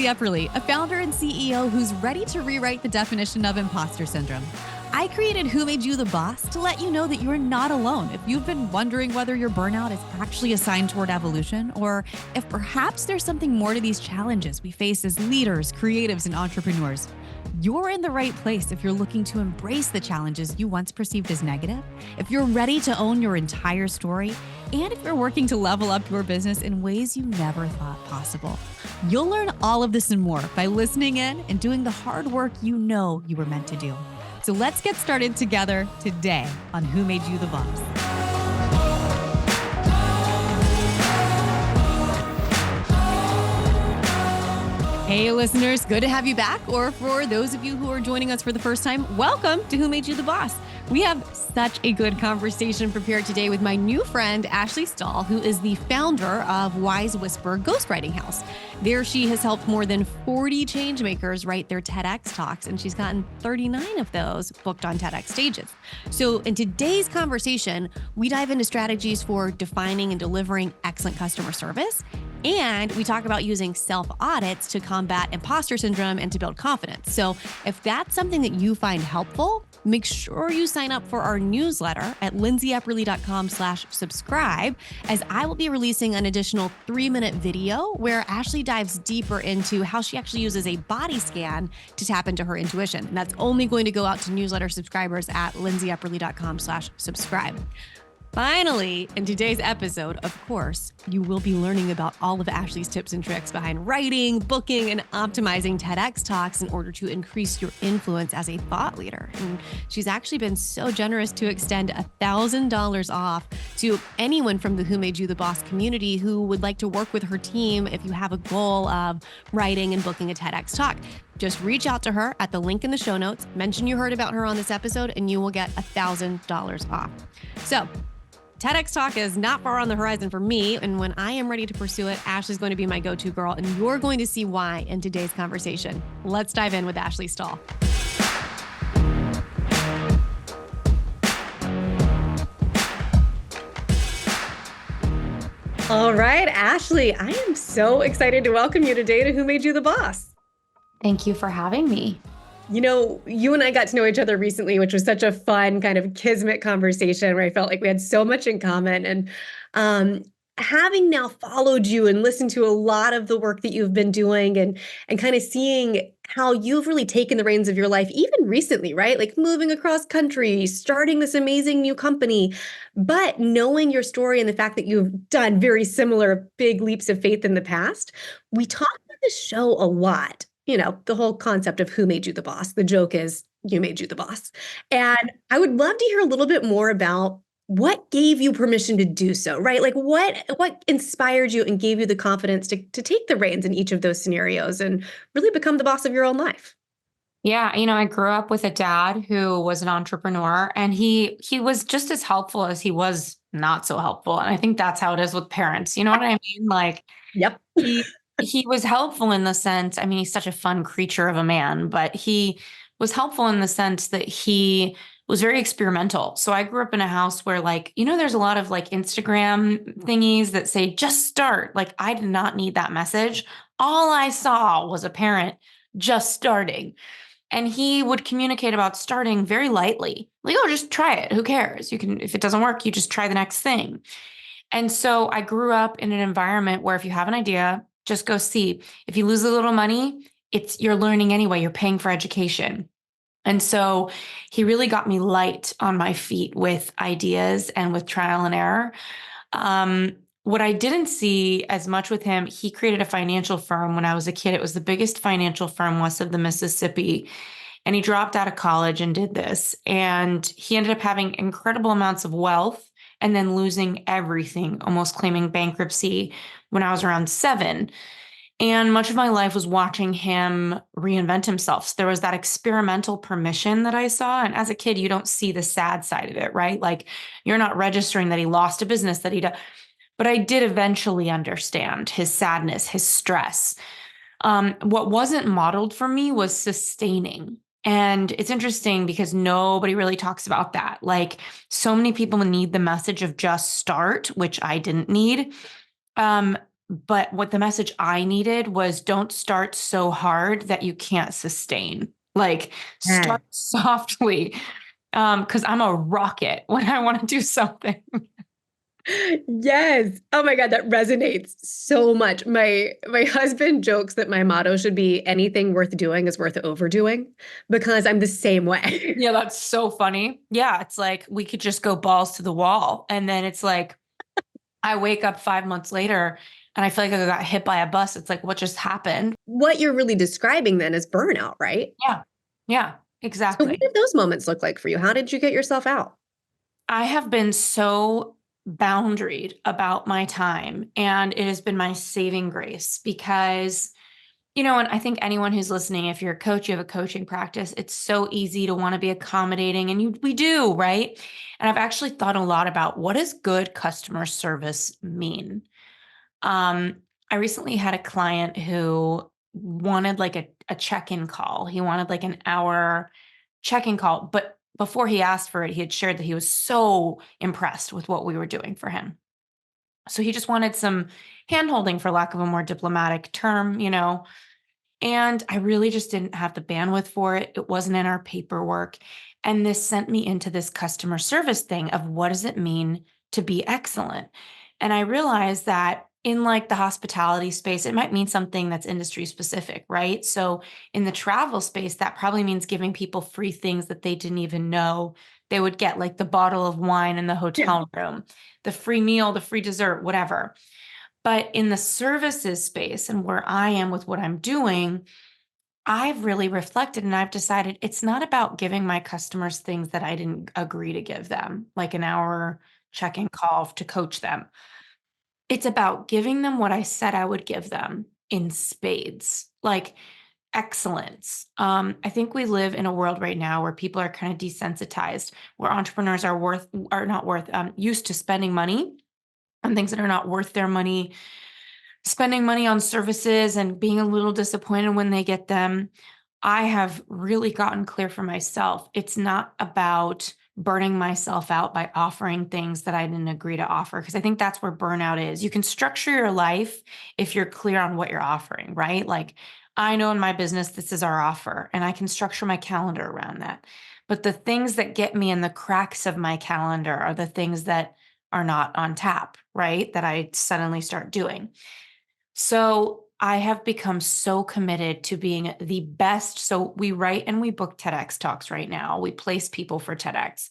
Epperly, a founder and CEO who's ready to rewrite the definition of imposter syndrome. I created Who Made You the Boss to let you know that you're not alone. If you've been wondering whether your burnout is actually a sign toward evolution, or if perhaps there's something more to these challenges we face as leaders, creatives, and entrepreneurs, you're in the right place if you're looking to embrace the challenges you once perceived as negative, if you're ready to own your entire story, and if you're working to level up your business in ways you never thought possible. You'll learn all of this and more by listening in and doing the hard work you know you were meant to do. So let's get started together today on Who Made You the Boss. Hey listeners, good to have you back. Or for those of you who are joining us for the first time, welcome to Who Made You the Boss. We have such a good conversation prepared today with my new friend, Ashley Stahl, who is the founder of Wise Whisper Ghostwriting House. There she has helped more than 40 changemakers write their TEDx talks, and she's gotten 39 of those booked on TEDx stages. So in today's conversation, we dive into strategies for defining and delivering excellent customer service. And we talk about using self-audits to combat imposter syndrome and to build confidence. So if that's something that you find helpful, make sure you sign up for our newsletter at lindsayepperly.com/subscribe, as I will be releasing an additional 3-minute video where Ashley dives deeper into how she actually uses a body scan to tap into her intuition. And that's only going to go out to newsletter subscribers at lindsayepperly.com/subscribe. Finally, in today's episode, of course, you will be learning about all of Ashley's tips and tricks behind writing, booking, and optimizing TEDx talks in order to increase your influence as a thought leader. And she's actually been so generous to extend $1,000 off to anyone from the Who Made You the Boss community who would like to work with her team if you have a goal of writing and booking a TEDx talk. Just reach out to her at the link in the show notes, mention you heard about her on this episode, and you will get $1,000 off. So, TEDx Talk is not far on the horizon for me, and when I am ready to pursue it, Ashley's going to be my go-to girl, and you're going to see why in today's conversation. Let's dive in with Ashley Stahl. All right, Ashley, I am so excited to welcome you today to Who Made You the Boss. Thank you for having me. You know, you and I got to know each other recently, which was such a fun kind of kismet conversation where I felt like we had so much in common. And having now followed you and listened to a lot of the work that you've been doing and kind of seeing how you've really taken the reins of your life, even recently, right? Like moving across country, starting this amazing new company, but knowing your story and the fact that you've done very similar big leaps of faith in the past, we talk about this show a lot. You know, the whole concept of who made you the boss. The joke is you made you the boss. And I would love to hear a little bit more about what gave you permission to do so, right? Like what inspired you and gave you the confidence to take the reins in each of those scenarios and really become the boss of your own life? Yeah, I grew up with a dad who was an entrepreneur, and he was just as helpful as he was not so helpful. And I think that's how it is with parents. You know what I mean? Like, yep. He was helpful in the sense, he's such a fun creature of a man, but he was helpful in the sense that he was very experimental. So I grew up in a house where there's a lot of Instagram thingies that say, just start. Like, I did not need that message. All I saw was a parent just starting. And he would communicate about starting very lightly. Like, oh, just try it. Who cares? If it doesn't work, you just try the next thing. And so I grew up in an environment where if you have an idea, just go see. If you lose a little money, you're learning anyway. You're paying for education. And so he really got me light on my feet with ideas and with trial and error. What I didn't see as much with him, he created a financial firm when I was a kid. It was the biggest financial firm west of the Mississippi. And he dropped out of college and did this. And he ended up having incredible amounts of wealth and then losing everything, almost claiming bankruptcy when I was around 7. And much of my life was watching him reinvent himself. So there was that experimental permission that I saw. And as a kid, you don't see the sad side of it, right? Like, you're not registering that he lost a business that he did. But I did eventually understand his sadness, his stress. What wasn't modeled for me was sustaining. And it's interesting because nobody really talks about that. Like, so many people need the message of just start, which I didn't need. But what the message I needed was don't start so hard that you can't sustain. Like Yeah. start softly. Because I'm a rocket when I want to do something. Yes. Oh my God, that resonates so much. My husband jokes that my motto should be anything worth doing is worth overdoing because I'm the same way. Yeah, that's so funny. Yeah, it's like we could just go balls to the wall. And then it's like I wake up 5 months later and I feel like I got hit by a bus. It's like, what just happened? What you're really describing then is burnout, right? Yeah. Yeah, So what exactly. did those moments look like for you? How did you get yourself out? I have been so boundaried about my time, and it has been my saving grace because, and I think anyone who's listening, if you're a coach, you have a coaching practice, it's so easy to want to be accommodating, and we do, right? And I've actually thought a lot about what does good customer service mean? Um, I recently had a client who wanted like a check-in call. He wanted like an hour check-in call, but before he asked for it, he had shared that he was so impressed with what we were doing for him. So he just wanted some hand-holding, for lack of a more diplomatic term, and I really just didn't have the bandwidth for it. It wasn't in our paperwork. And this sent me into this customer service thing of what does it mean to be excellent? And I realized that in like the hospitality space, it might mean something that's industry specific, right? So in the travel space, that probably means giving people free things that they didn't even know they would get, like the bottle of wine in the Yeah. hotel room, the free meal, the free dessert, whatever. But in the services space and where I am with what I'm doing, I've really reflected and I've decided it's not about giving my customers things that I didn't agree to give them, like an hour check-in call to coach them. It's about giving them what I said I would give them in spades, like excellence. I think we live in a world right now where people are kind of desensitized, where entrepreneurs are not worth used to spending money on things that are not worth their money, spending money on services and being a little disappointed when they get them. I have really gotten clear for myself. It's not about burning myself out by offering things that I didn't agree to offer, because I think that's where burnout is. You can structure your life if you're clear on what you're offering, right? Like, I know in my business, this is our offer, and I can structure my calendar around that. But the things that get me in the cracks of my calendar are the things that are not on tap, right? That I suddenly start doing. So I have become so committed to being the best. So we write and we book TEDx talks right now. We place people for TEDx.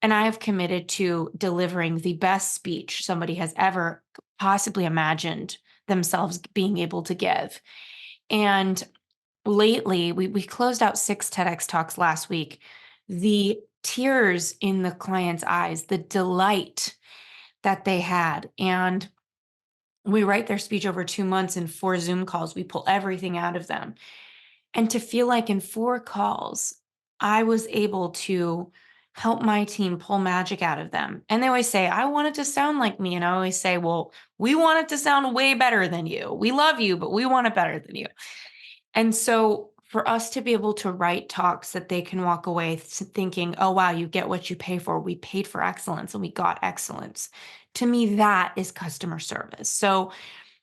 And I have committed to delivering the best speech somebody has ever possibly imagined themselves being able to give. And lately, we closed out 6 TEDx talks last week. The tears in the client's eyes, the delight that they had. And we write their speech over 2 months in 4 Zoom calls. We pull everything out of them. And to feel like in 4 calls, I was able to help my team pull magic out of them. And they always say, I want it to sound like me. And I always say, well, we want it to sound way better than you. We love you, but we want it better than you. And so for us to be able to write talks that they can walk away thinking, oh, wow, you get what you pay for. We paid for excellence and we got excellence. To me, that is customer service. So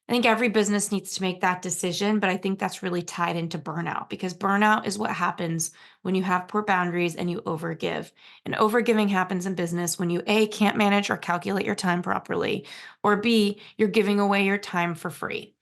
I think every business needs to make that decision, but I think that's really tied into burnout, because burnout is what happens when you have poor boundaries and you overgive. And overgiving happens in business when you A, can't manage or calculate your time properly, or B, you're giving away your time for free.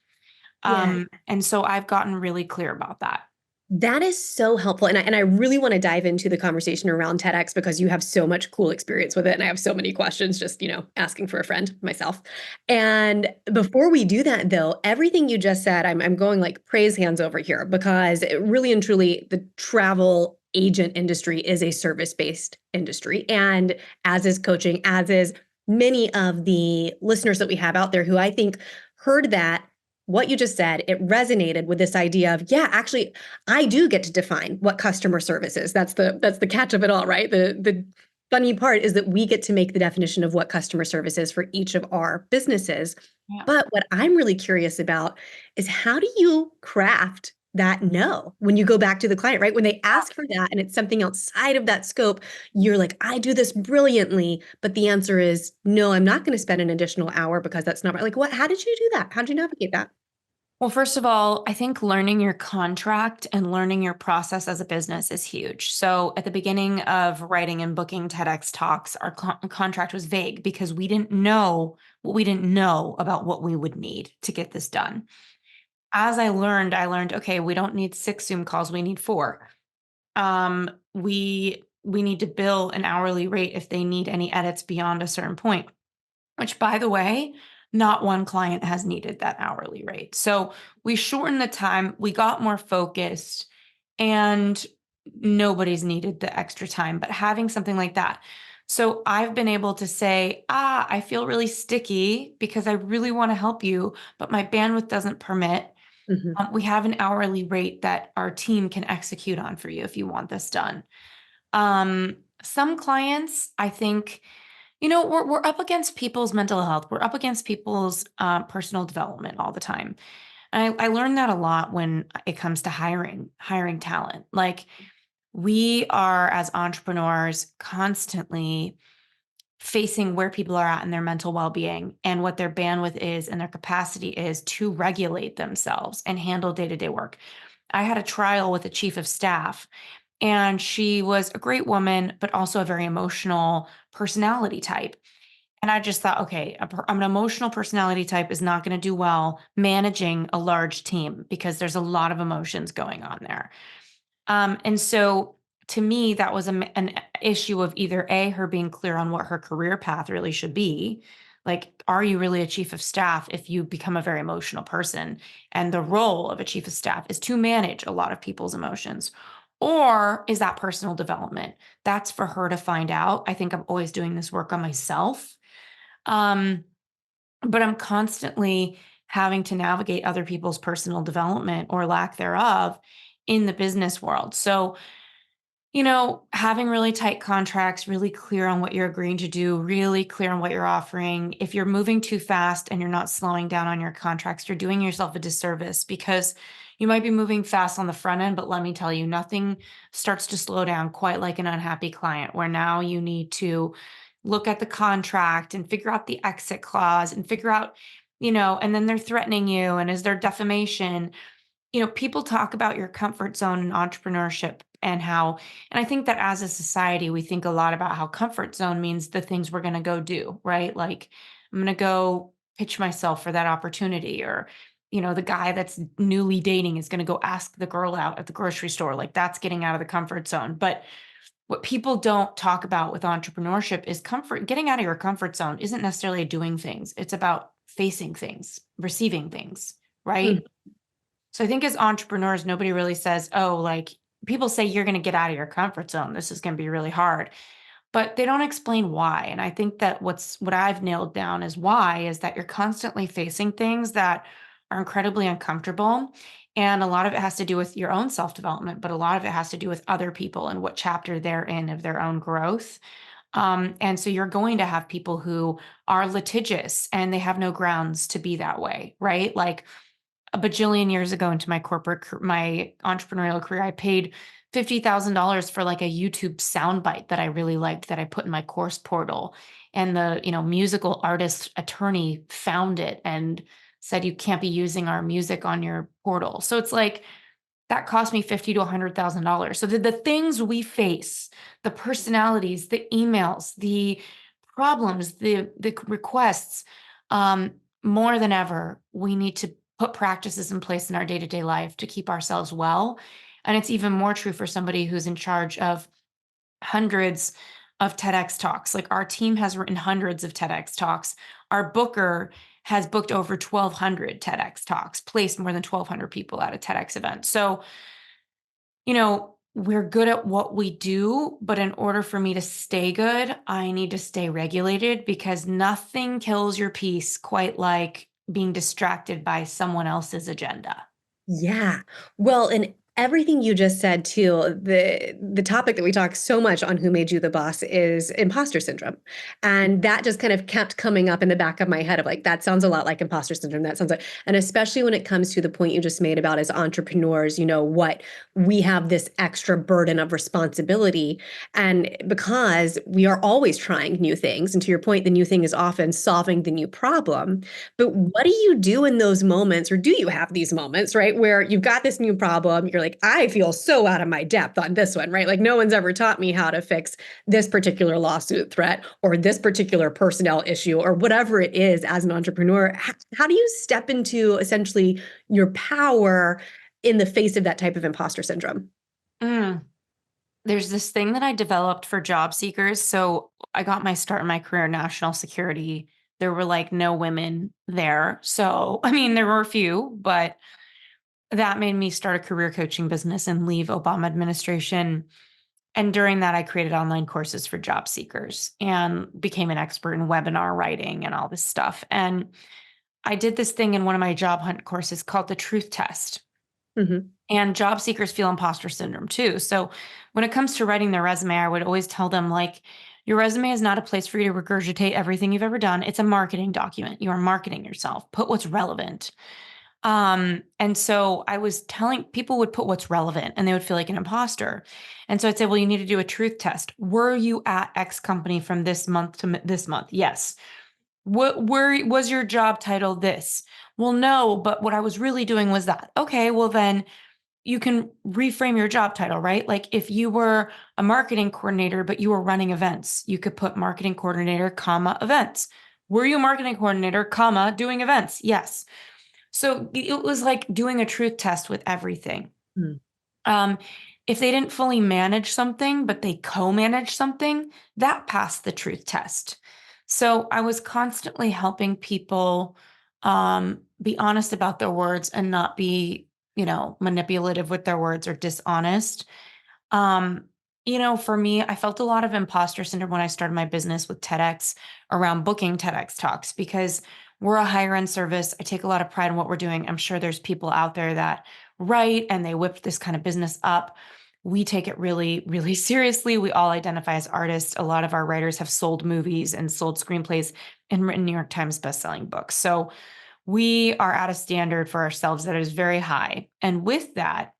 Yeah. And so I've gotten really clear about that. That is so helpful. And I really want to dive into the conversation around TEDx because you have so much cool experience with it. And I have so many questions, just, asking for a friend myself. And before we do that, though, everything you just said, I'm going like praise hands over here because it really and truly the travel agent industry is a service-based industry. And as is coaching, as is many of the listeners that we have out there who I think heard that what you just said, it resonated with this idea of, yeah, actually, I do get to define what customer service is. That's the catch of it all, right? The funny part is that we get to make the definition of what customer service is for each of our businesses. Yeah. But what I'm really curious about is how do you craft that no when you go back to the client, right? When they ask for that and it's something outside of that scope, you're like, I do this brilliantly, but the answer is no, I'm not going to spend an additional hour because that's not right. Like, what? How did you do that? How did you navigate that? Well, first of all, I think learning your contract and learning your process as a business is huge. So at the beginning of writing and booking TEDx talks, our contract was vague because we didn't know what we didn't know about what we would need to get this done. As I learned, okay, we don't need 6 Zoom calls, we need 4. We need to bill an hourly rate if they need any edits beyond a certain point, which by the way, not one client has needed that hourly rate. So we shortened the time, we got more focused, and nobody's needed the extra time, but having something like that. So I've been able to say, I feel really sticky because I really want to help you, but my bandwidth doesn't permit. Mhm. We have an hourly rate that our team can execute on for you if you want this done. Some clients, I think, we're up against people's mental health. We're up against people's personal development all the time. And I learned that a lot when it comes to hiring talent. Like we are as entrepreneurs constantly facing where people are at in their mental well-being and what their bandwidth is and their capacity is to regulate themselves and handle day-to-day work. I had a trial with a chief of staff, and she was a great woman, but also a very emotional personality type. And I just thought, okay, an emotional personality type is not going to do well managing a large team because there's a lot of emotions going on there. And so to me, that was an issue of either A, her being clear on what her career path really should be. Like, are you really a chief of staff if you become a very emotional person? And the role of a chief of staff is to manage a lot of people's emotions. Or is that personal development? That's for her to find out. I think I'm always doing this work on myself. Um, but I'm constantly having to navigate other people's personal development or lack thereof in the business world. So having really tight contracts, really clear on what you're agreeing to do, really clear on what you're offering. If you're moving too fast and you're not slowing down on your contracts, you're doing yourself a disservice because you might be moving fast on the front end, but let me tell you, nothing starts to slow down quite like an unhappy client, where now you need to look at the contract and figure out the exit clause and figure out, and then they're threatening you. And is there defamation? People talk about your comfort zone in entrepreneurship and I think that as a society, we think a lot about how comfort zone means the things we're going to go do, right? Like, I'm going to go pitch myself for that opportunity, or, the guy that's newly dating is going to go ask the girl out at the grocery store. Like, that's getting out of the comfort zone. But what people don't talk about with entrepreneurship is getting out of your comfort zone isn't necessarily doing things. It's about facing things, receiving things, Mhm. right? So I think as entrepreneurs, nobody really says, oh, like people say you're going to get out of your comfort zone. This is going to be really hard, but they don't explain why. And I think that what I've nailed down is why is that you're constantly facing things that are incredibly uncomfortable. And a lot of it has to do with your own self-development, but a lot of it has to do with other people and what chapter they're in of their own growth. And so you're going to have people who are litigious and they have no grounds to be that way, right? Like a bajillion years ago into my entrepreneurial career, I paid $50,000 for like a YouTube soundbite that I really liked that I put in my course portal. And the, musical artist attorney found it and said, you can't be using our music on your portal. So it's like, that cost me 50 to $100,000. So the things we face, the personalities, the emails, the problems, the requests, more than ever, we need to put practices in place in our day-to-day life to keep ourselves well. And it's even more true for somebody who's in charge of hundreds of TEDx talks. Like our team has written hundreds of TEDx talks. Our booker has booked over 1,200 TEDx talks, placed more than 1,200 people at a TEDx event. So, we're good at what we do, but in order for me to stay good, I need to stay regulated because nothing kills your peace quite like being distracted by someone else's agenda. Yeah. Well, and Everything you just said too, the topic that we talk so much on Who Made You the Boss is imposter syndrome. And that just kind of kept coming up in the back of my head of like, that sounds a lot like imposter syndrome. That sounds like, and especially when it comes to the point you just made about as entrepreneurs, what we have this extra burden of responsibility. And because we are always trying new things, and to your point, the new thing is often solving the new problem. But what do you do in those moments, or do you have these moments, right, where you've got this new problem, you're like, I feel so out of my depth on this one, right? Like no one's ever taught me how to fix this particular lawsuit threat or this particular personnel issue or whatever it is as an entrepreneur. How do you step into essentially your power in the face of that type of imposter syndrome? Mm. There's this thing that I developed for job seekers. So I got my start in my career in national security. There were like no women there. So, I mean, there were a few, but that made me start a career coaching business and leave Obama administration. And during that, I created online courses for job seekers and became an expert in webinar writing and all this stuff. And I did this thing in one of my job hunt courses called the truth test. Mm-hmm. And job seekers feel imposter syndrome too. So when it comes to writing their resume, I would always tell them, like, your resume is not a place for you to regurgitate everything you've ever done. It's a marketing document. You are marketing yourself. Put what's relevant. And so I was telling people would put what's relevant and they would feel like an imposter. And so I'd say, well, you need to do a truth test. Were you at X company from this month to this month? Yes. What where was your job title this? Well, no, but what I was really doing was that. Okay, well then you can reframe your job title, right? Like if you were a marketing coordinator, but you were running events, you could put marketing coordinator, comma, events. Were you a marketing coordinator, comma, doing events? Yes. So it was like doing a truth test with everything. Mm. Um, if they didn't fully manage something, but they co-manage something, that passed the truth test. So I was constantly helping people be honest about their words and not be, manipulative with their words or dishonest. Um, for me, I felt a lot of imposter syndrome when I started my business with TEDx around booking TEDx talks because we're a higher end service. I take a lot of pride in what we're doing. I'm sure there's people out there that write and they whip this kind of business up. We take it really, really seriously. We all identify as artists. A lot of our writers have sold movies and sold screenplays and written New York Times bestselling books. So we are at a standard for ourselves that is very high. And with that,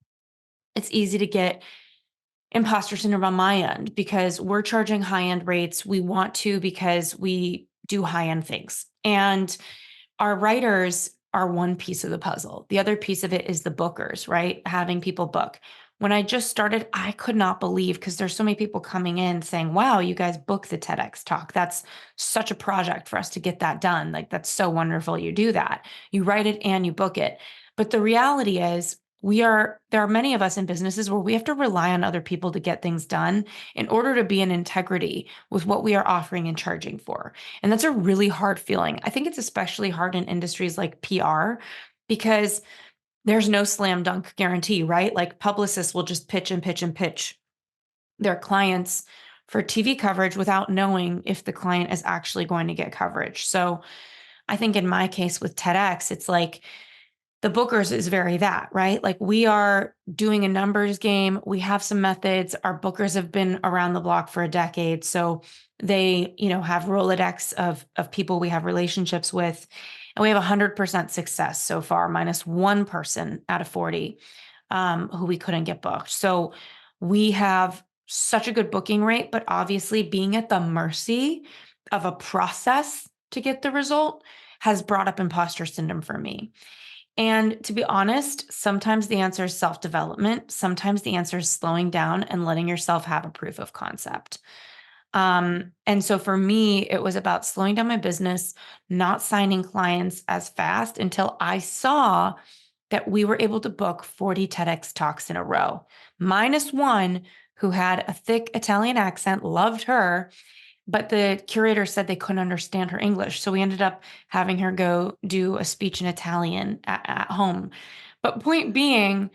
it's easy to get imposter syndrome on my end because we're charging high end rates. We want to because we do high end things. And our writers are one piece of the puzzle. The other piece of it is the bookers, right? Having people book. When I just started, I could not believe because there's so many people coming in saying, wow, you guys book the TEDx talk. That's such a project for us to get that done. Like, that's so wonderful. You do that. You write it and you book it. But the reality is, there are many of us in businesses where we have to rely on other people to get things done in order to be in integrity with what we are offering and charging for. And that's a really hard feeling. I think it's especially hard in industries like PR because there's no slam dunk guarantee, right? Like publicists will just pitch and pitch and pitch their clients for TV coverage without knowing if the client is actually going to get coverage. So I think in my case with TEDx, it's like the bookers is very that, right? Like we are doing a numbers game. We have some methods. Our bookers have been around the block for a decade. So they, have Rolodex of people we have relationships with. And we have 100% success so far, minus one person out of 40 who we couldn't get booked. So we have such a good booking rate, but obviously being at the mercy of a process to get the result has brought up imposter syndrome for me. And to be honest, sometimes the answer is self-development. Sometimes the answer is slowing down and letting yourself have a proof of concept. And so for me, it was about slowing down my business, not signing clients as fast until I saw that we were able to book 40 TEDx talks in a row, minus one who had a thick Italian accent, loved her, but the curator said they couldn't understand her English. So we ended up having her go do a speech in Italian at home. But point being,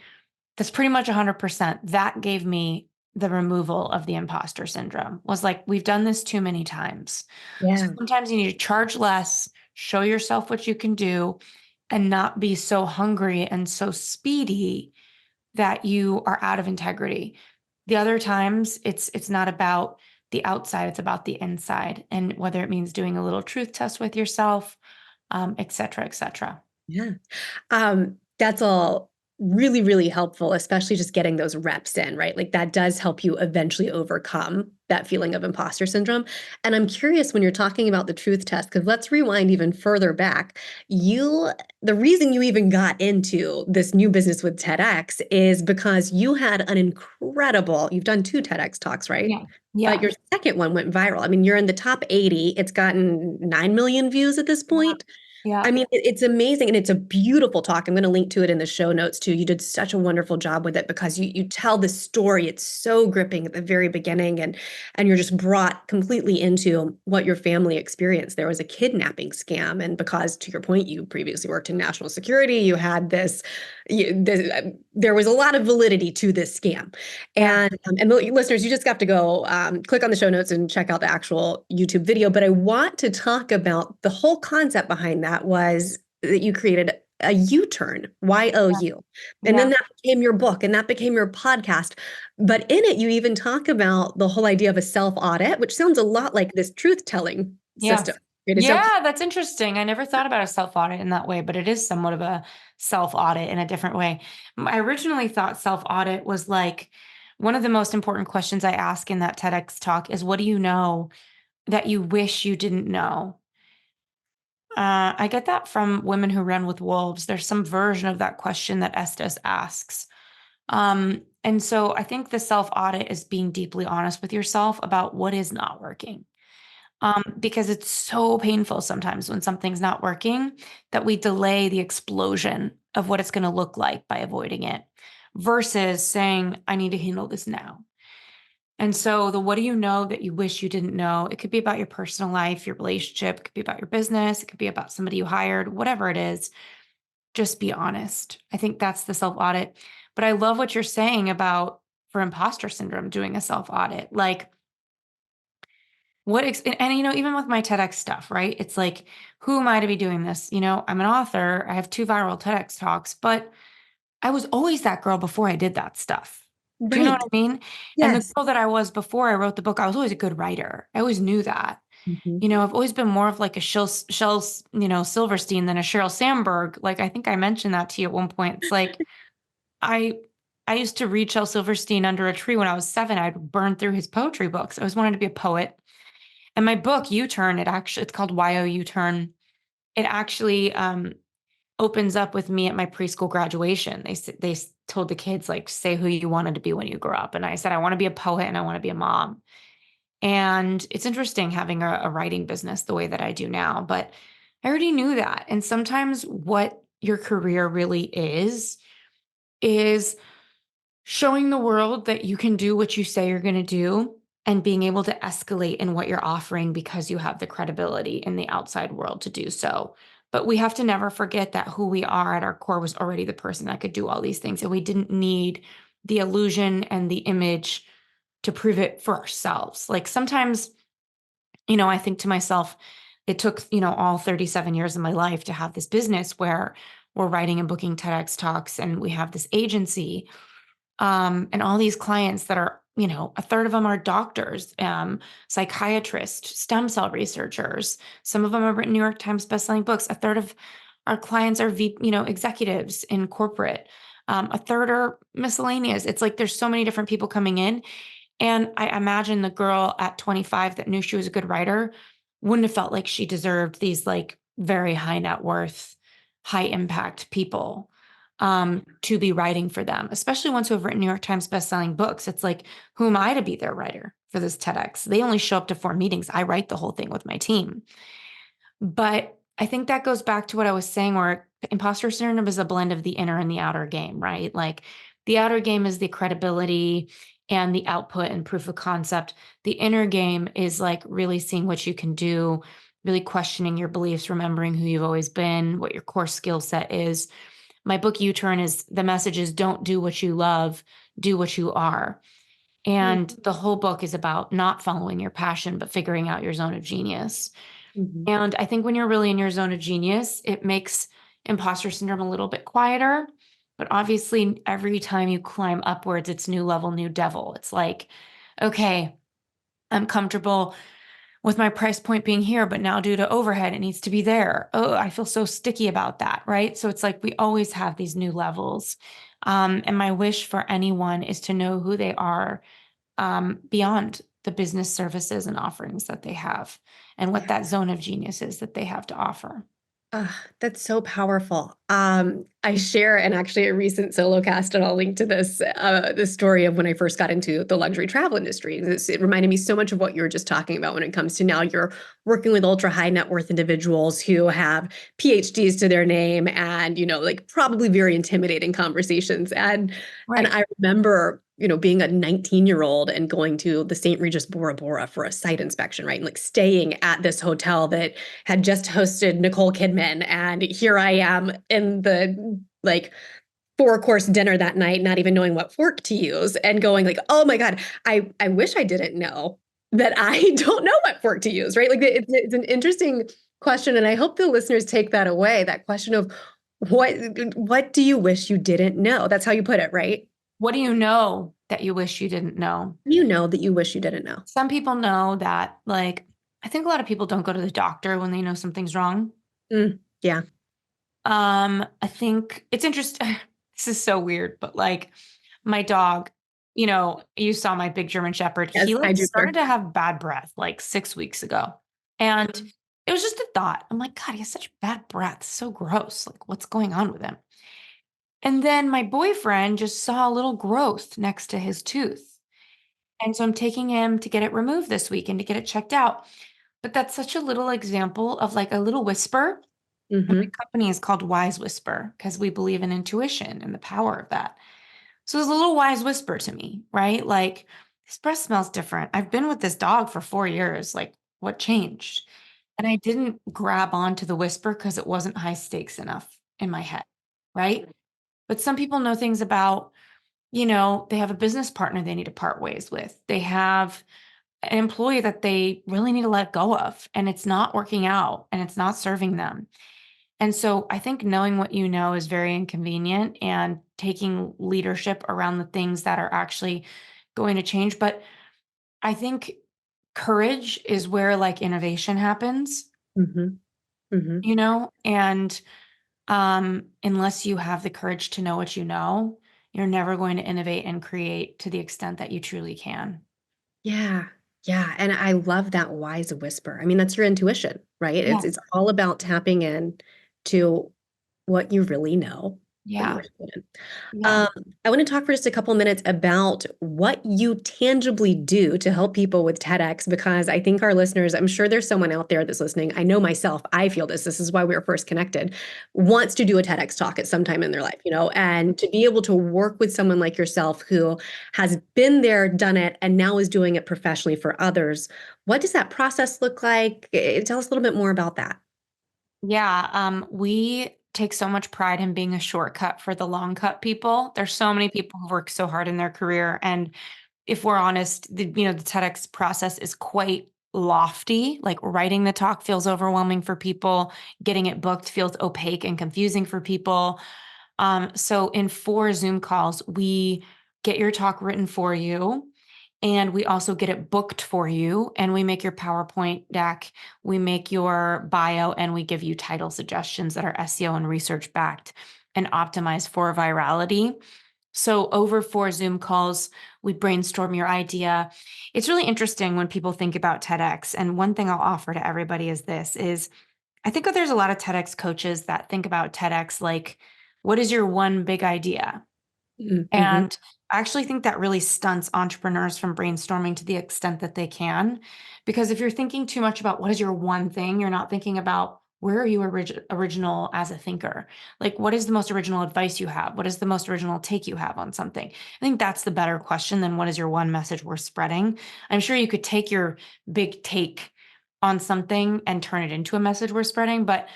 that's pretty much 100%. That gave me the removal of the imposter syndrome. Was like, we've done this too many times. So Yeah. sometimes you need to charge less, show yourself what you can do, and not be so hungry and so speedy that you are out of integrity. The other times it's not about the outside, it's about the inside, and whether it means doing a little truth test with yourself, et cetera, et cetera. Yeah. That's all really, really helpful, especially just getting those reps in, right? Like that does help you eventually overcome that feeling of imposter syndrome. And I'm curious when you're talking about the truth test, because let's rewind even further back. The reason you even got into this new business with TEDx is because you had an you've done two TEDx talks, right? Yeah. But Yeah. your second one went viral. I mean, you're in the top 80. It's gotten 9 million views at this Yeah. point. I Yeah. mean, it's amazing and it's a beautiful talk. I'm going to link to it in the show notes too. You did such a wonderful job with it because you tell the story. It's so gripping at the very beginning and you're just brought completely into what your family experienced. There was a kidnapping scam, and because to your point, you previously worked in national security, you had there was a lot of validity to this scam. Yeah. And the listeners, you just have to go click on the show notes and check out the actual YouTube video. But I want to talk about the whole concept behind that was that you created a U-turn, YOU. And then Yeah. that became your book and that became your podcast. But in it, you even talk about the whole idea of a self-audit, which sounds a lot like this truth-telling Yeah. system. Right? So, Yeah, that's interesting. I never thought about a self audit in that way, but it is somewhat of a self audit in a different way. I originally thought self audit was like one of the most important questions I ask in that TEDx talk is what do you know that you wish you didn't know? I get that from Women Who Run with Wolves. There's some version of that question that Estes asks. And so I think the self audit is being deeply honest with yourself about what is not working. Because it's so painful sometimes when something's not working that we delay the explosion of what it's going to look like by avoiding it versus saying, I need to handle this now. And so the what do you know that you wish you didn't know? It could be about your personal life, your relationship, it could be about your business, it could be about somebody you hired, whatever it is. Just be honest. I think that's the self audit. But I love what you're saying about for imposter syndrome doing a self audit. Like, even with my TEDx stuff, right? It's like, who am I to be doing this? I'm an author. I have 2 viral TEDx talks, but I was always that girl before I did that stuff. Do you know what right. I mean? And the Yes. girl that I was before I wrote the book, I was always a good writer. I always knew that. Mhm. I've always been more of like a Silverstein than a Sheryl Sandberg. Like I think I mentioned that to you at one point. It's like I I used to read Shel Silverstein under a tree when I was 7. I'd burn through his poetry books. I always wanted to be a poet. And my book, U-Turn, it's called YO U-Turn. It actually opens up with me at my preschool graduation. They told the kids, like, say who you wanted to be when you grow up. And I said, I want to be a poet and I want to be a mom. And it's interesting having a writing business the way that I do now, but I already knew that. And sometimes what your career really is showing the world that you can do what you say you're going to do and being able to escalate in what you're offering because you have the credibility in the outside world to do so. But we have to never forget that who we are at our core was already the person that could do all these things. And we didn't need the illusion and the image to prove it for ourselves. Like sometimes, I think to myself, it took, all 37 years of my life to have this business where we're writing and booking TEDx talks and we have this agency and all these clients that are, a third of them are doctors, psychiatrists, stem cell researchers. Some of them have written New York Times bestselling books. A third of our clients are, executives in corporate. A third are miscellaneous. It's like there's so many different people coming in. And I imagine the girl at 25 that knew she was a good writer wouldn't have felt like she deserved these like very high net worth, high impact people to be writing for them, especially ones who have written New York Times bestselling books. It's like, who am I to be their writer for this TEDx? They only show up to 4 meetings. I write the whole thing with my team. But I think that goes back to what I was saying, where imposter syndrome is a blend of the inner and the outer game, right? Like the outer game is the credibility and the output and proof of concept. The inner game is like really seeing what you can do, really questioning your beliefs, remembering who you've always been, what your core skill set is. My book U-Turn is the message is don't do what you love, do what you are. And the whole book is about not following your passion, but figuring out your zone of genius. Mhm. And I think when you're really in your zone of genius, it makes imposter syndrome a little bit quieter. But obviously, every time you climb upwards, it's new level, new devil. It's like, okay, I'm comfortable with my price point being here, but now due to overhead, it needs to be there. Oh, I feel so sticky about that, right? So it's like we always have these new levels. And my wish for anyone is to know who they are beyond the business services and offerings that they have and what that zone of genius is that they have to offer. That's so powerful. I share and actually a recent solo cast, and I'll link to this story of when I first got into the luxury travel industry. It reminded me so much of what you were just talking about when it comes to now you're working with ultra high net worth individuals who have PhDs to their name and, like probably very intimidating conversations. And Right. I remember, being a 19-year-old and going to the St. Regis Bora Bora for a site inspection, right? And like staying at this hotel that had just hosted Nicole Kidman. And here I am in the like 4-course dinner that night, not even knowing what fork to use and going like, oh my God, I wish I didn't know that I don't know what fork to use, right? Like it's an interesting question. And I hope the listeners take that away, that question of what do you wish you didn't know? That's how you put it, right? What do you know that you wish you didn't know? You know that you wish you didn't know. Some people know that, like, I think a lot of people don't go to the doctor when they know something's wrong. Yeah. I think it's interesting. This is so weird, but like my dog, you saw my big German Shepherd. He Yes, I like do, started sir. to have bad breath like 6 weeks ago. And it was just a thought. I'm like, God, he has such bad breath. So gross. Like, what's going on with him? And then my boyfriend just saw a little growth next to his tooth. And so I'm taking him to get it removed this week and to get it checked out. But that's such a little example of like a little whisper. And my Hmm. company is called Wise Whisper because we believe in intuition and the power of that. So it's a little wise whisper to me, right? Like, this breath smells different. I've been with this dog for 4 years. Like, what changed? And I didn't grab onto the whisper because it wasn't high stakes enough in my head, right? But some people know things about, they have a business partner they need to part ways with. They have an employee that they really need to let go of, and it's not working out and it's not serving them. And so I think knowing what you know is very inconvenient and taking leadership around the things that are actually going to change. But I think courage is where like innovation happens, Hmm. Hmm. and unless you have the courage to know what you know, you're never going to innovate and create to the extent that you truly can. Yeah. Yeah. And I love that wise whisper. I mean, that's your intuition, right? Yeah. It's all about tapping in to what you really know that you Yeah. wish you didn't. Yeah. Um, I want to talk for just a couple minutes about what you tangibly do to help people with TEDx, because I think our listeners, I'm sure there's someone out there that's listening. I know myself, I feel this. This is why we were first connected, wants to do a TEDx talk at some time in their life, and to be able to work with someone like yourself who has been there, done it, and now is doing it professionally for others. What does that process look like? Tell us a little bit more about that. Yeah, we take so much pride in being a shortcut for the long cut people. There's so many people who work so hard in their career, and if we're honest, the TEDx process is quite lofty. Like writing the talk feels overwhelming for people, getting it booked feels opaque and confusing for people. So in 4 Zoom calls, we get your talk written for you. And we also get it booked for you. And we make your PowerPoint deck, we make your bio, and we give you title suggestions that are SEO and research backed and optimized for virality. So over 4 Zoom calls, we brainstorm your idea. It's really interesting when people think about TEDx. And one thing I'll offer to everybody is this is I think that there's a lot of TEDx coaches that think about TEDx like, what is your one big idea? Mm-hmm. And I actually think that really stunts entrepreneurs from brainstorming to the extent that they can. Because if you're thinking too much about what is your one thing, you're not thinking about where are you original as a thinker? Like, what is the most original advice you have? What is the most original take you have on something? I think that's the better question than what is your one message worth spreading? I'm sure you could take your big take on something and turn it into a message worth spreading, but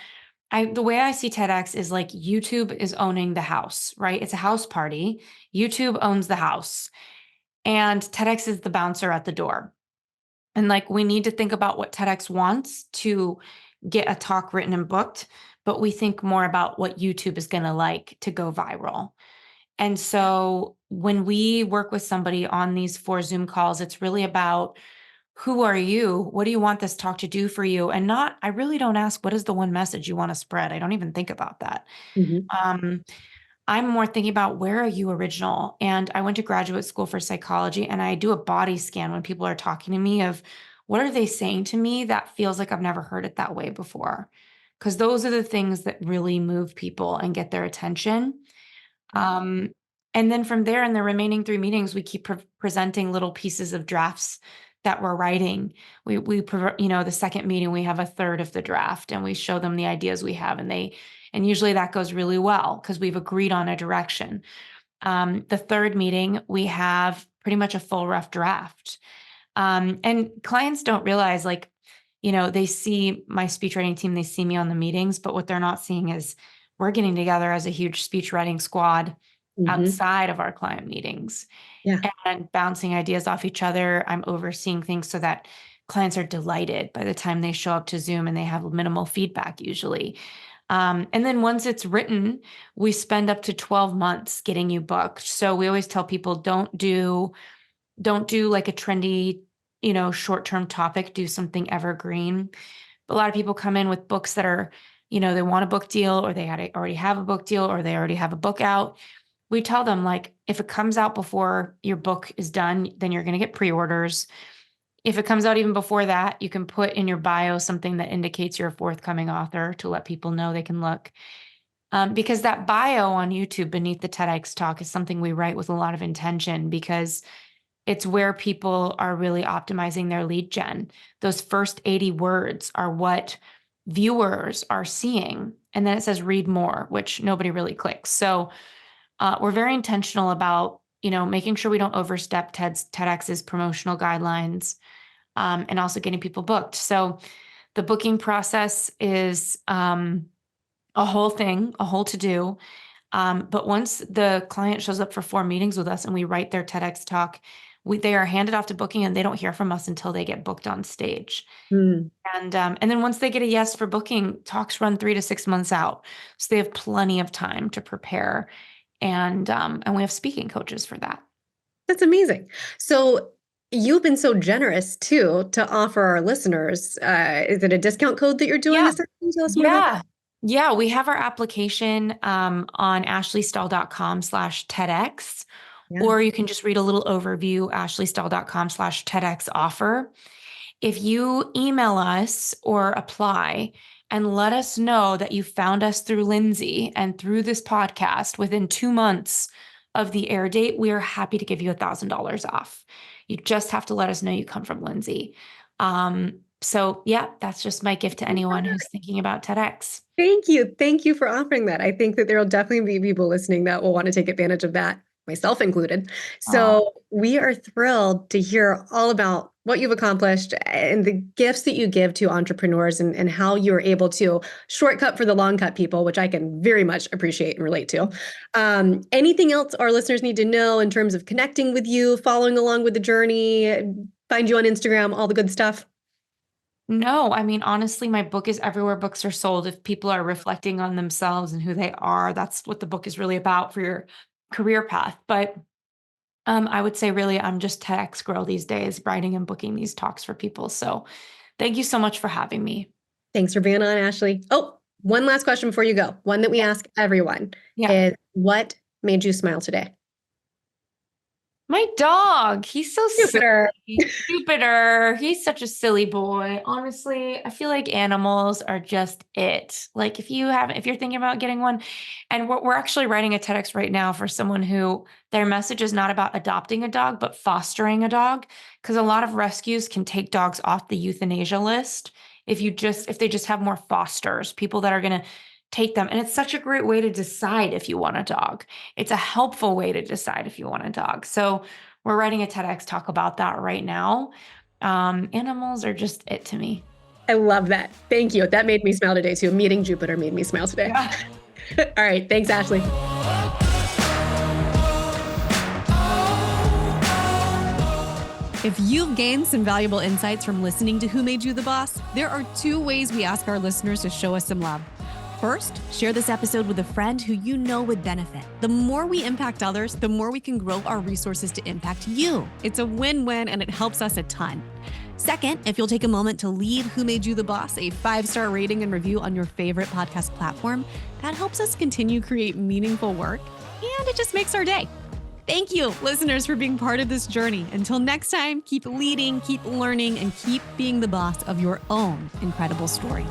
the way I see TEDx is like YouTube is owning the house, right? It's a house party. YouTube owns the house, and TEDx is the bouncer at the door. And like we need to think about what TEDx wants to get a talk written and booked, but we think more about what YouTube is going to like to go viral. And so when we work with somebody on these 4 Zoom calls, it's really about, who are you? What do you want this talk to do for you? And not, I really don't ask, what is the one message you want to spread? I don't even think about that. Mhm. Um, I'm more thinking about, where are you original? And I went to graduate school for psychology, and I do a body scan when people are talking to me of, what are they saying to me that feels like I've never heard it that way before? Because those are the things that really move people and get their attention. Um, and then from there, in the remaining 3 meetings, we keep presenting little pieces of drafts that we're writing. The second meeting, we have a third of the draft, and we show them the ideas we have, and usually that goes really well because we've agreed on a direction. The third meeting, we have pretty much a full rough draft. And clients don't realize, like, they see my speech writing team, they see me on the meetings, but what they're not seeing is we're getting together as a huge speech writing squad Mhm. outside of our client meetings Yeah. and bouncing ideas off each other. I'm overseeing things so that clients are delighted by the time they show up to Zoom, and they have minimal feedback usually. And then once it's written, we spend up to 12 months getting you booked. So we always tell people, don't do like a trendy, short-term topic, do something evergreen. A lot of people come in with books that are, they want a book deal, or already have a book deal, or they already have a book out. We tell them, like, if it comes out before your book is done, then you're going to get pre-orders. If it comes out even before that, you can put in your bio something that indicates you're a forthcoming author to let people know they can look. Because that bio on YouTube beneath the TEDx talk is something we write with a lot of intention, because it's where people are really optimizing their lead gen. Those first 80 words are what viewers are seeing. And then it says read more, which nobody really clicks. So we're very intentional about, making sure we don't overstep TEDx's promotional guidelines, and also getting people booked. So the booking process is a whole thing, a whole to do. But once the client shows up for 4 meetings with us and we write their TEDx talk, they are handed off to booking, and they don't hear from us until they get booked on stage. Mm. And then once they get a yes for booking, talks run 3 to 6 months out. So they have plenty of time to prepare. And we have speaking coaches for that. That's amazing. So you've been so generous too to offer our listeners. Is it a discount code that you're doing Yeah. this time? Can you tell us more about that? Yeah. Yeah. We have our application on ashleystahl.com/TEDx, Yeah. or you can just read a little overview, ashleystahl.com/TEDx offer. If you email us or apply and let us know that you found us through Lindsay and through this podcast within 2 months of the air date, we are happy to give you $1,000 off. You just have to let us know you come from Lindsay. So yeah, that's just my gift to anyone who's thinking about TEDx. Thank you. Thank you for offering that. I think that there will definitely be people listening that will want to take advantage of that, myself included. Oh, So we are thrilled to hear all about what you've accomplished and the gifts that you give to entrepreneurs, and how you're able to shortcut for the long cut people, which I can very much appreciate and relate to. Anything else our listeners need to know in terms of connecting with you, following along with the journey, find you on Instagram, all the good stuff? no, I mean, honestly, my book is everywhere books are sold. If people are reflecting on themselves and who they are, that's what the book is really about for your career path. But I would say, really, I'm just TEDx girl these days, writing and booking these talks for people. So thank you so much for having me. Thanks for being on, Ashley. Oh, one last question before you go. One that we ask everyone Yeah. is, what made you smile today? My dog, he's so Jupiter. silly. Jupiter, he's such a silly boy. Honestly, I feel like animals are just it. Like, if you're thinking about getting one, and we're actually writing a TEDx right now for someone who their message is not about adopting a dog, but fostering a dog. Because a lot of rescues can take dogs off the euthanasia list if they just have more fosters, people that are going to take them. And it's such a great way to decide if you want a dog. It's a helpful way to decide if you want a dog. So we're writing a TEDx talk about that right now. Animals are just it to me. I love that. Thank you. That made me smile today too. Meeting Jupiter made me smile today. Yeah. All right. Thanks, Ashley. If you've gained some valuable insights from listening to Who Made You the Boss, there are 2 ways we ask our listeners to show us some love. First, share this episode with a friend who you know would benefit. The more we impact others, the more we can grow our resources to impact you. It's a win-win and it helps us a ton. Second, if you'll take a moment to leave Who Made You the Boss a 5-star rating and review on your favorite podcast platform, that helps us continue create meaningful work, and it just makes our day. Thank you, listeners, for being part of this journey. Until next time, keep leading, keep learning, and keep being the boss of your own incredible story.